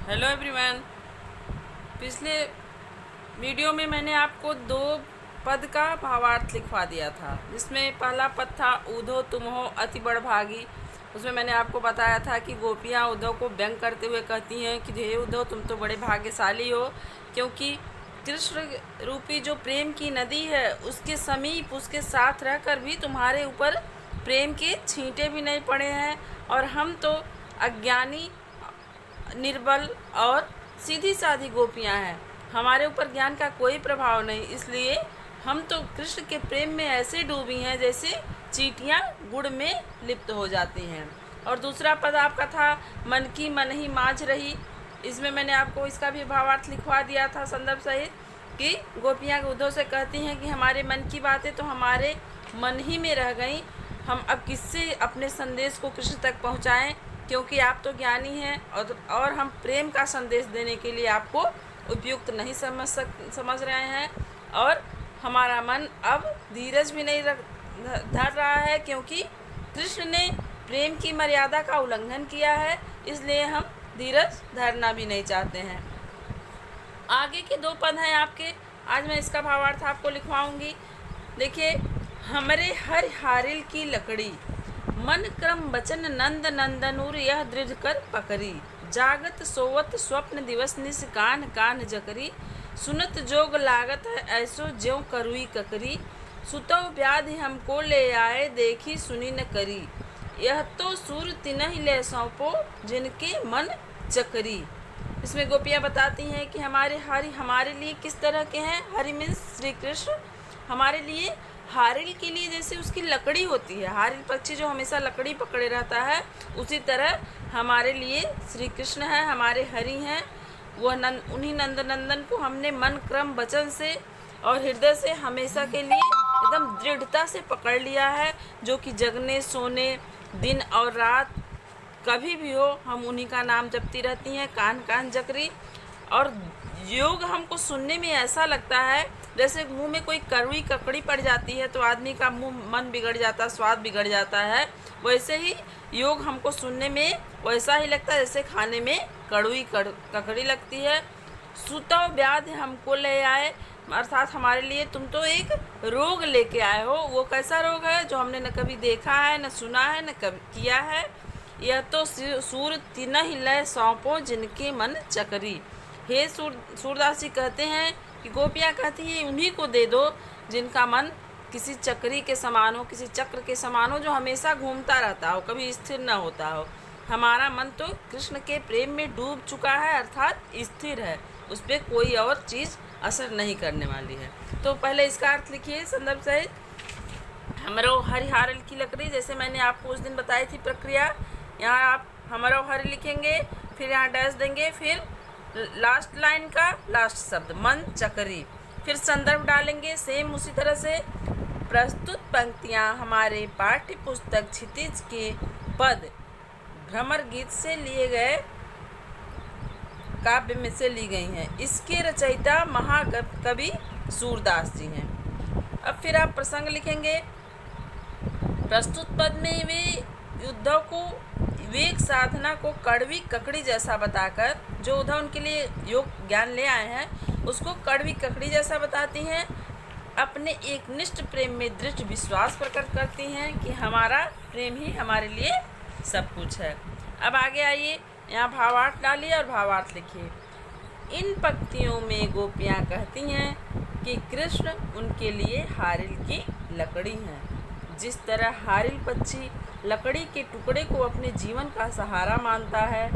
Hello everyone. पिछले video में मैंने आपको दो पद का भावार्थ लिखवा दिया था, जिसमें पहला पद था ऊधो तुम हो अति बड़भागी। उसमें मैंने आपको बताया था कि गोपियाँ उद्धव को व्यंग करते हुए कहती हैं कि हे उद्धव, तुम तो बड़े भाग्यशाली हो, क्योंकि कृष्ण रूपी जो प्रेम की नदी है उसके समीप, उसके साथ रहकर भी तुम्हारे ऊपर प्रेम के छींटे भी नहीं पड़े हैं, और हम तो अज्ञानी, निर्बल और सीधी सादी गोपियां हैं। हमारे ऊपर ज्ञान का कोई प्रभाव नहीं, इसलिए हम तो कृष्ण के प्रेम में ऐसे डूबी हैं जैसे चींटियां गुड़ में लिप्त हो जाती हैं। और दूसरा पद आपका था मन की मन ही माँझ रही। इसमें मैंने आपको इसका भी भावार्थ लिखवा दिया था संदर्भ सहित, कि गोपियाँ उद्धव से कहती हैं कि हमारे मन की बातें तो हमारे मन ही में रह गई, हम अब किससे अपने संदेश को कृष्ण तक पहुँचाएँ, क्योंकि आप तो ज्ञानी हैं और हम प्रेम का संदेश देने के लिए आपको उपयुक्त नहीं समझ रहे हैं। और हमारा मन अब धीरज भी नहीं धर रहा है, क्योंकि कृष्ण ने प्रेम की मर्यादा का उल्लंघन किया है, इसलिए हम धीरज धरना भी नहीं चाहते हैं। आगे के दो पद हैं आपके, आज मैं इसका भावार्थ आपको लिखवाऊंगी। देखिए, हमरे हर हारिल की लकड़ी, मन क्रम बचन नंद नंदनूर यह दृढ़ कर पकड़ी, जागत सोवत स्वप्न दिवस निस कान कान जकरी, सुनत जोग लागत है ऐसो ज्यों करुई ककरी, सुतो व्याधि हमको ले आए देखी सुनी न करी, यह तो सूर तिनहि ले सौंपो जिनके मन चकरी। इसमें गोपियाँ बताती हैं कि हमारे लिए किस तरह के हैं। हरि मीन्स श्री कृष्ण। हमारे लिए हारिल के लिए जैसे उसकी लकड़ी होती है, हारिल पक्षी जो हमेशा लकड़ी पकड़े रहता है, उसी तरह हमारे लिए श्री कृष्ण है, हमारे हरि हैं। वह उन्हीं नंद नंदन को हमने मन क्रम वचन से और हृदय से हमेशा के लिए एकदम दृढ़ता से पकड़ लिया है, जो कि जगने सोने दिन और रात कभी भी हो हम उन्हीं का नाम जपती रहती हैं, कान कान जकरी। और योग हमको सुनने में ऐसा लगता है जैसे मुंह में कोई कड़वी ककड़ी पड़ जाती है तो आदमी का मन बिगड़ जाता है, स्वाद बिगड़ जाता है। वैसे ही योग हमको सुनने में वैसा ही लगता है जैसे खाने में कड़वी ककड़ी लगती है। सुतो व्याध हमको ले आए, अर्थात हमारे लिए तुम तो एक रोग लेके आए हो। वो कैसा रोग है जो हमने न कभी देखा है, न सुना है, न कभी किया है। यह तो सूर तिनहि लय सौंपो जिनके मन चकरी। हे सूरदास जी कहते हैं कि गोपियाँ कहती हैं उन्हीं को दे दो जिनका मन किसी चक्री के समान हो, किसी चक्र के समान हो, जो हमेशा घूमता रहता हो, कभी स्थिर न होता हो। हमारा मन तो कृष्ण के प्रेम में डूब चुका है, अर्थात स्थिर है, उस पर कोई और चीज़ असर नहीं करने वाली है। तो पहले इसका अर्थ लिखिए संदर्भ सहित। हमरो हरि हारल की लकड़ी, जैसे मैंने आपको उस दिन बताई थी प्रक्रिया, यहाँ आप हमरो हरि लिखेंगे, फिर यहाँ डैश देंगे, फिर लास्ट लाइन का लास्ट शब्द मन चकरी, फिर संदर्भ डालेंगे सेम उसी तरह से। प्रस्तुत पंक्तियाँ हमारे पाठ्य पुस्तक क्षितिज के पद भ्रमर गीत से लिए गए काव्य में से ली गई हैं। इसके रचयिता महाकवि सूरदास जी हैं। अब फिर आप प्रसंग लिखेंगे। प्रस्तुत पद में वे उद्धव को विवेक साधना को कड़वी ककड़ी जैसा बताकर, जो उद्धव उनके लिए योग ज्ञान ले आए हैं उसको कड़वी ककड़ी जैसा बताती हैं। अपने एक निष्ठ प्रेम में दृढ़ विश्वास प्रकट करती हैं कि हमारा प्रेम ही हमारे लिए सब कुछ है। अब आगे आइए, यहाँ भावार्थ डालिए और भावार्थ लिखिए। इन पंक्तियों में गोपियाँ कहती हैं कि कृष्ण उनके लिए हारिल की लकड़ी हैं। जिस तरह हारिल पक्षी लकड़ी के टुकड़े को अपने जीवन का सहारा मानता है,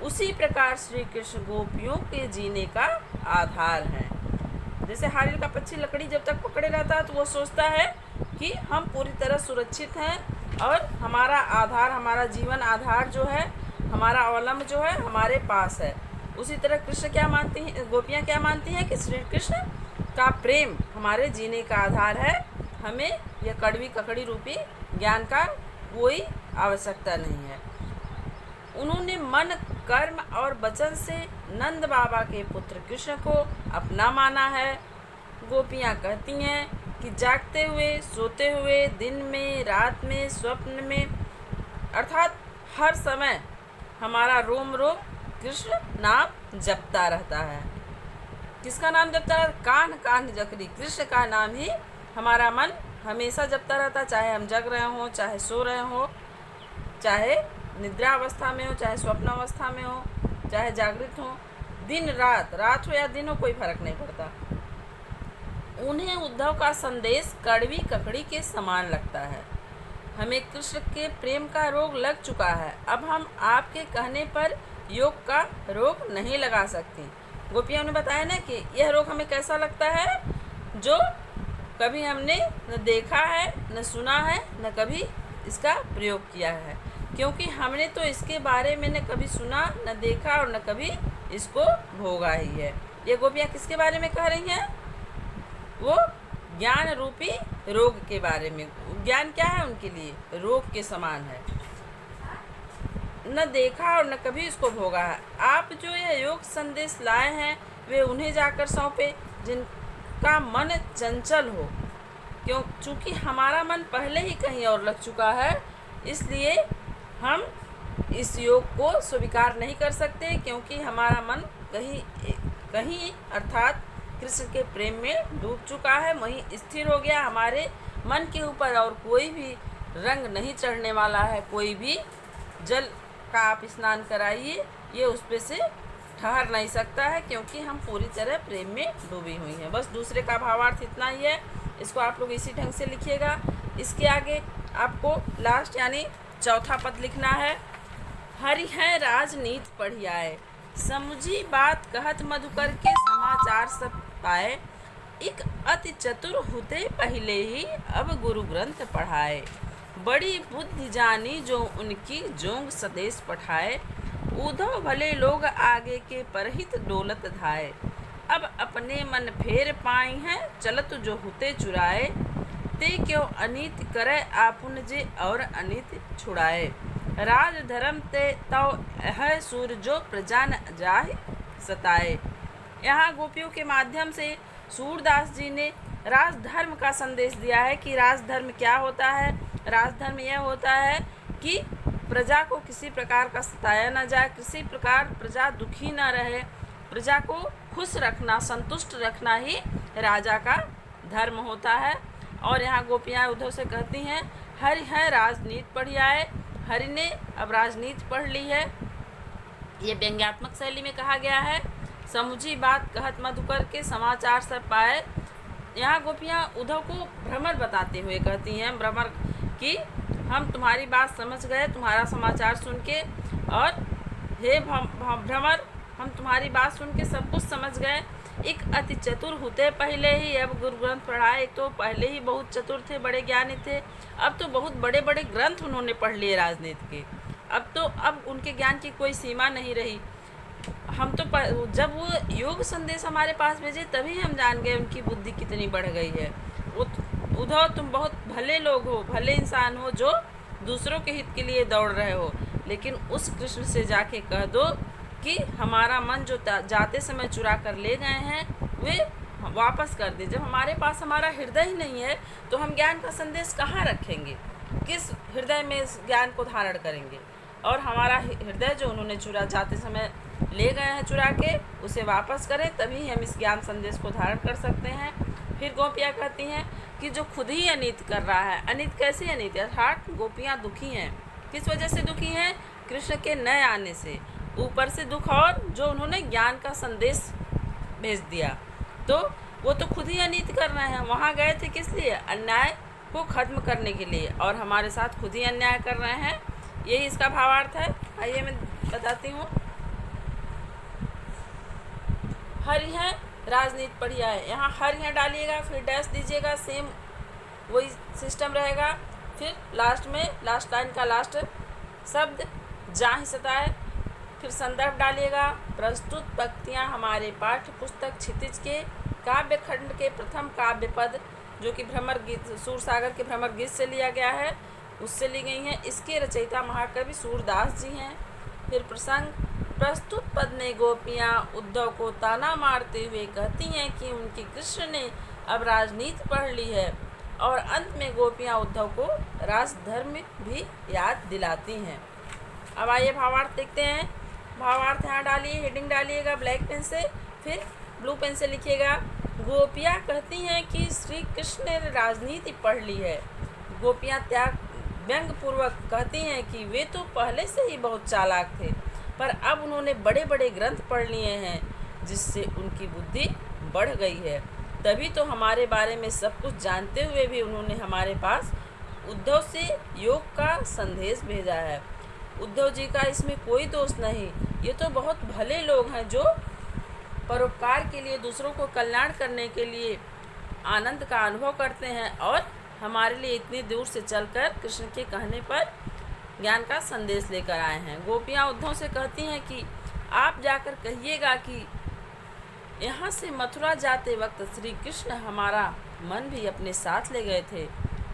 उसी प्रकार श्री कृष्ण गोपियों के जीने का आधार है। जैसे हारिल का पक्षी लकड़ी जब तक पकड़े रहता है तो वो सोचता है कि हम पूरी तरह सुरक्षित हैं और हमारा आधार, हमारा जीवन आधार जो है, हमारा अवलंब जो है हमारे पास है। उसी तरह कृष्ण क्या मानती हैं, गोपियाँ क्या मानती हैं कि श्री कृष्ण का प्रेम हमारे जीने का आधार है। हमें यह कड़वी ककड़ी रूपी ज्ञान का कोई आवश्यकता नहीं है। उन्होंने मन कर्म और वचन से नंद बाबा के पुत्र कृष्ण को अपना माना है। गोपियाँ कहती हैं कि जागते हुए, सोते हुए, दिन में, रात में, स्वप्न में, अर्थात हर समय हमारा रोम रोम कृष्ण नाम जपता रहता है। किसका नाम जपता है? कान्ह कान्ह जकरी, कृष्ण का नाम ही हमारा मन हमेशा जपता रहता, चाहे हम जग रहे हों, चाहे सो रहे हों, चाहे निद्रा अवस्था में हो, चाहे स्वप्न अवस्था में हो, चाहे जागृत हो, दिन रात, रात हो या दिन हो, कोई फर्क नहीं पड़ता। उन्हें उद्धव का संदेश कड़वी ककड़ी के समान लगता है। हमें कृष्ण के प्रेम का रोग लग चुका है, अब हम आपके कहने पर योग का रोग नहीं लगा सकते। गोपियों ने बताया ना कि यह रोग हमें कैसा लगता है, जो कभी हमने न देखा है, न सुना है, न कभी इसका प्रयोग किया है, क्योंकि हमने तो इसके बारे में न कभी सुना, न देखा और न कभी इसको भोगा ही है। ये गोपियाँ किसके बारे में कह रही हैं? वो ज्ञान रूपी रोग के बारे में। ज्ञान क्या है उनके लिए? रोग के समान है, न देखा और न कभी इसको भोगा है। आप जो यह योग संदेश लाए हैं वे उन्हें जाकर सौंपे जिनका मन चंचल हो, क्यों? चूँकि हमारा मन पहले ही कहीं और लग चुका है, इसलिए हम इस योग को स्वीकार नहीं कर सकते, क्योंकि हमारा मन कहीं अर्थात कृष्ण के प्रेम में डूब चुका है, वहीं स्थिर हो गया। हमारे मन के ऊपर और कोई भी रंग नहीं चढ़ने वाला है, कोई भी जल का आप स्नान कराइए, ये उस पे से ठहर नहीं सकता है, क्योंकि हम पूरी तरह प्रेम में डूबी हुई हैं। बस दूसरे का भावार्थ इतना ही है, इसको आप लोग इसी ढंग से लिखिएगा। इसके आगे आपको लास्ट यानी चौथा पद लिखना है। हरि है राजनीति पढ़ियाए, समुझी बात कहत मधुकर के समाचार सब पाए। एक अति चतुर हुते पहले ही अब गुरु ग्रंथ पढ़ाए। बड़ी बुद्धि जानी जो उनकी जोंग सदेश पठाए। उद्धव भले लोग आगे के परहित डोलत धाए। अब अपने मन फेर पाई हैं चलत जो हुते चुराए। ते क्यों अनीत करे आपुन जे और अनीत छुड़ाए। राज धर्म ते तव है सूर जो प्रजा न जाहि सताए। यहाँ गोपियों के माध्यम से सूरदास जी ने राजधर्म का संदेश दिया है कि राजधर्म क्या होता है। राजधर्म यह होता है कि प्रजा को किसी प्रकार का सताया न जाए, किसी प्रकार प्रजा दुखी न रहे, प्रजा को खुश रखना, संतुष्ट रखना ही राजा का धर्म होता है। और यहाँ गोपियाँ उद्धव से कहती हैं, हरि है राजनीति पढ़ियाए। हरि ने अब राजनीति पढ़ ली है, ये व्यंग्यात्मक शैली में कहा गया है। समुझी बात कहत मधुकर के समाचार सब पाए। यहाँ गोपियाँ उद्धव को भ्रमर बताते हुए कहती हैं, भ्रमर कि हम तुम्हारी बात समझ गए, तुम्हारा समाचार सुन के, और हे भ्रमर, हम तुम्हारी बात सुन के सब कुछ समझ गए। एक अति चतुर होते पहले ही अब गुरु ग्रंथ पढ़ाए। एक तो पहले ही बहुत चतुर थे, बड़े ज्ञानी थे, अब तो बहुत बड़े बड़े ग्रंथ उन्होंने पढ़ लिए राजनीति के। अब उनके ज्ञान की कोई सीमा नहीं रही। हम तो जब वो योग संदेश हमारे पास भेजे तभी हम जान गए उनकी बुद्धि कितनी बढ़ गई है। उद्धव, तुम बहुत भले लोग हो, भले इंसान हो, जो दूसरों के हित के लिए दौड़ रहे हो, लेकिन उस कृष्ण से जाके कह दो कि हमारा मन जो जाते समय चुरा कर ले गए हैं वे वापस कर दे। जब हमारे पास हमारा हृदय ही नहीं है तो हम ज्ञान का संदेश कहाँ रखेंगे, किस हृदय में इस ज्ञान को धारण करेंगे। और हमारा हृदय जो उन्होंने जाते समय ले गए हैं चुरा के, उसे वापस करें, तभी हम इस ज्ञान संदेश को धारण कर सकते हैं। फिर गोपियाँ कहती हैं कि जो खुद ही अनित कर रहा है, अनित कैसे अनित, अर्थात गोपियाँ दुखी हैं। किस वजह से दुखी हैं? कृष्ण के न आने से। ऊपर से दुख, और जो उन्होंने ज्ञान का संदेश भेज दिया, तो वो तो खुद ही अनित कर रहे हैं। वहाँ गए थे किस लिए? अन्याय को खत्म करने के लिए, और हमारे साथ खुद ही अन्याय कर रहे हैं। यही इसका भावार्थ है। आइए मैं बताती हूँ। हरि है राजनीति पढ़िया है, यहाँ हरि है डालिएगा, फिर डैश दीजिएगा, सेम वही सिस्टम रहेगा। फिर लास्ट में लास्ट लाइन का लास्ट शब्द जाहि सताए, फिर संदर्भ डालिएगा। प्रस्तुत पंक्तियाँ हमारे पाठ्य पुस्तक क्षितिज के काव्य खंड के प्रथम काव्य पद, जो कि भ्रमर गीत, सूरसागर के भ्रमर गीत से लिया गया है, उससे ली गई हैं। इसके रचयिता महाकवि सूरदास जी हैं। फिर प्रसंग, प्रस्तुत पद में गोपियाँ उद्धव को ताना मारते हुए कहती हैं कि उनकी कृष्ण ने अब राजनीति पढ़ ली है, और अंत में गोपियाँ उद्धव को राजधर्म भी याद दिलाती हैं। अब आइए भावार्थ देखते हैं। भावार्थ यहाँ डालिए, हेडिंग डालिएगा ब्लैक पेन से, फिर ब्लू पेन से लिखिएगा। गोपियाँ कहती हैं कि श्री कृष्ण ने राजनीति पढ़ ली है। गोपियाँ त्याग व्यंग पूर्वक कहती हैं कि वे तो पहले से ही बहुत चालाक थे, पर अब उन्होंने बड़े बड़े ग्रंथ पढ़ लिए हैं, जिससे उनकी बुद्धि बढ़ गई है। तभी तो हमारे बारे में सब कुछ जानते हुए भी उन्होंने हमारे पास उद्धव से योग का संदेश भेजा है। उद्धव जी का इसमें कोई दोष नहीं, ये तो बहुत भले लोग हैं जो परोपकार के लिए, दूसरों को कल्याण करने के लिए आनंद का अनुभव करते हैं और हमारे लिए इतनी दूर से चलकर कृष्ण के कहने पर ज्ञान का संदेश लेकर आए हैं। गोपियाँ उद्धव से कहती हैं कि आप जाकर कहिएगा कि यहाँ से मथुरा जाते वक्त श्री कृष्ण हमारा मन भी अपने साथ ले गए थे,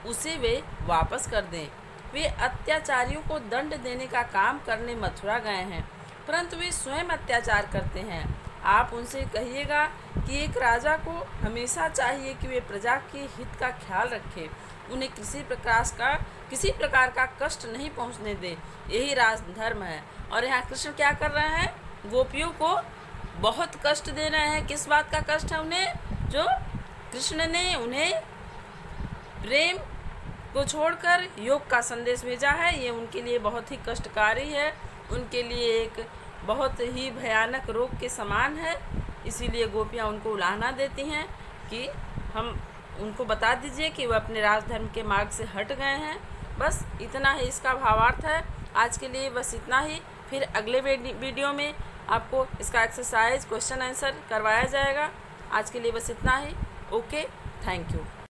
उसे वे वापस कर दें। वे अत्याचारियों को दंड देने का काम करने मथुरा गए हैं, परंतु वे स्वयं अत्याचार करते हैं। आप उनसे कहिएगा कि एक राजा को हमेशा चाहिए कि वे प्रजा के हित का ख्याल रखे, उन्हें किसी प्रकार का कष्ट नहीं पहुंचने दे। यही राजधर्म है। और यहाँ कृष्ण क्या कर रहे हैं? गोपियों को बहुत कष्ट दे रहे हैं। किस बात का कष्ट है उन्हें? जो कृष्ण ने उन्हें प्रेम को छोड़कर योग का संदेश भेजा है, ये उनके लिए बहुत ही कष्टकारी है, उनके लिए एक बहुत ही भयानक रोग के समान है। इसीलिए गोपियाँ उनको उलाहना देती हैं कि हम उनको बता दीजिए कि वह अपने राजधर्म के मार्ग से हट गए हैं। बस इतना ही इसका भावार्थ है। आज के लिए बस इतना ही। फिर अगले वीडियो में आपको इसका एक्सरसाइज, क्वेश्चन आंसर करवाया जाएगा। आज के लिए बस इतना ही। Okay, thank you.